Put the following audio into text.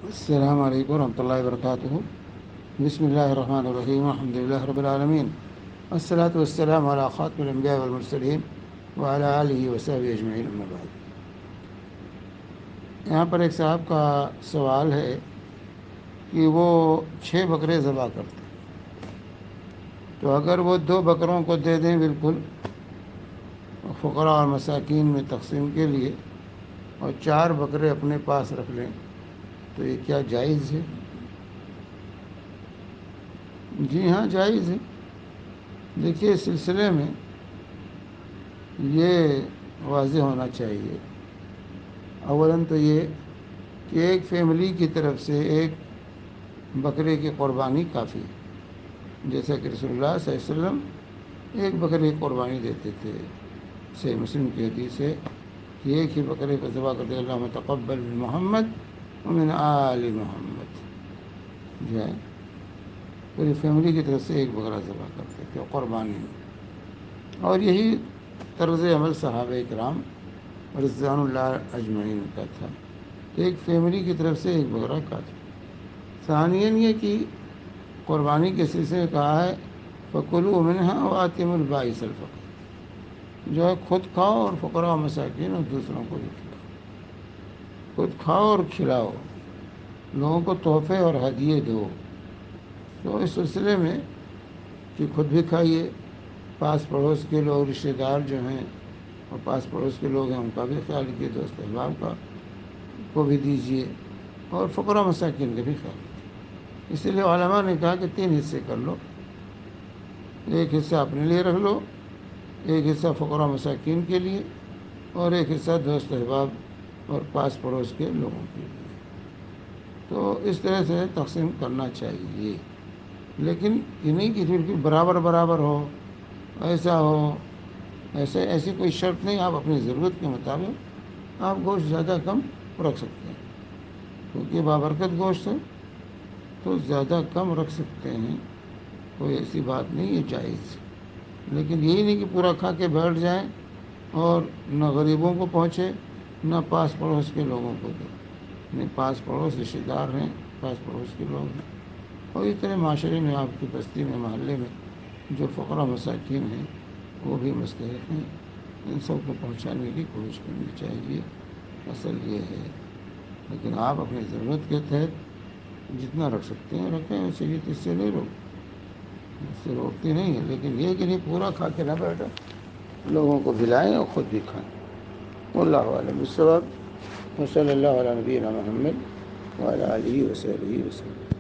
السلام علیکم ورحمۃ اللہ وبرکاتہ۔ بسم اللہ الرحمن الرحیم، الحمد للہ رب العالمین، والصلاة والسلام علی خاتم الانبیاء والمرسلین وعلی آلہ وصحبہ اجمعین، اما بعد۔ یہاں پر ایک صاحب کا سوال ہے کہ وہ 6 بکرے ذبح کرتے ہیں، تو اگر وہ 2 بکروں کو دے دیں بالکل فقراء اور مساکین میں تقسیم کے لیے، اور 4 بکرے اپنے پاس رکھ لیں، تو یہ کیا جائز ہے؟ جی ہاں، جائز ہے۔ دیکھیے، اس سلسلے میں یہ واضح ہونا چاہیے اولاً تو یہ کہ ایک فیملی کی طرف سے ایک بکرے کی قربانی کافی ہے، جیسا کہ رسول اللہ صلی اللہ علیہ وسلم ایک بکرے کی قربانی دیتے تھے۔ صحیح مسلم کی حدیث ہے کہ ایک ہی بکرے کو ذبح کرتے، اللہم تقبل من محمد ومن آل محمد، جو ہے پوری فیملی کی طرف سے ایک بکرا ذبح کرتے تھے قربانی میں، اور یہی طرز عمل صحابہ کرام رضوان اللہ اجمعین کا تھا کہ ایک فیملی کی طرف سے ایک بکرا کافی۔ ثانیاً یہ کہ قربانی کے سلسلے میں کہا ہے فَكُلُوا مِنْهَا وَآتِمُوا الْبَائِسَ الْفَقِيرَ، جو ہے خود کھاؤ اور فقراء و مساکین اور دوسروں کو بھی کھلاؤ، خود کھاؤ اور کھلاؤ، لوگوں کو تحفے اور ہدیے دو۔ تو اس سلسلے میں کہ خود بھی کھائیے، پاس پڑوس کے لوگ، رشتہ دار جو ہیں اور پاس پڑوس کے لوگ ہیں ان کا بھی خیال کیجیے، دوست احباب کا کو بھی دیجیے، اور فقراء مساکین کا بھی خیال کیجیے۔ اس لیے علماء نے کہا کہ 3 حصے کر لو، ایک حصہ اپنے لیے رکھ لو، ایک حصہ فقراء مساکین کے لیے، اور ایک حصہ دوست احباب اور پاس پڑوس کے لوگوں کے لیے۔ تو اس طرح سے تقسیم کرنا چاہیے، لیکن یہ نہیں کہ بالکل برابر برابر ہو، ایسا ہو، ایسی کوئی شرط نہیں۔ آپ اپنی ضرورت کے مطابق آپ گوشت زیادہ کم رکھ سکتے ہیں، کیونکہ بابرکت گوشت ہے تو زیادہ کم رکھ سکتے ہیں، کوئی ایسی بات نہیں، یہ جائز۔ لیکن یہی نہیں کہ پورا کھا کے بیٹھ جائیں اور نہ غریبوں کو پہنچے نہ پاس پڑوس کے لوگوں کو دے۔ نہیں، پاس پڑوس رشتہ دار ہیں، پاس پڑوس کے لوگ ہیں، اور اس طرح معاشرے میں، آپ کی بستی میں، محلے میں جو فقراء مساکین ہیں وہ بھی مستحق ہیں، ان سب کو پہنچانے کی کوشش کرنی چاہیے۔ اصل یہ ہے، لیکن آپ اپنی ضرورت کے تحت جتنا رکھ سکتے ہیں رکھیں، اسے یہ اس سے نہیں اس سے روکتی نہیں ہے، لیکن یہ کہ نہیں پورا کھا کے نہ بیٹھیں، لوگوں کو کھلائیں اور خود بھی کھائیں۔ واللہ اعلم بالصواب، وصلی اللہ علی نبینا محمد وعلی آلہ وصحبہ وسلم۔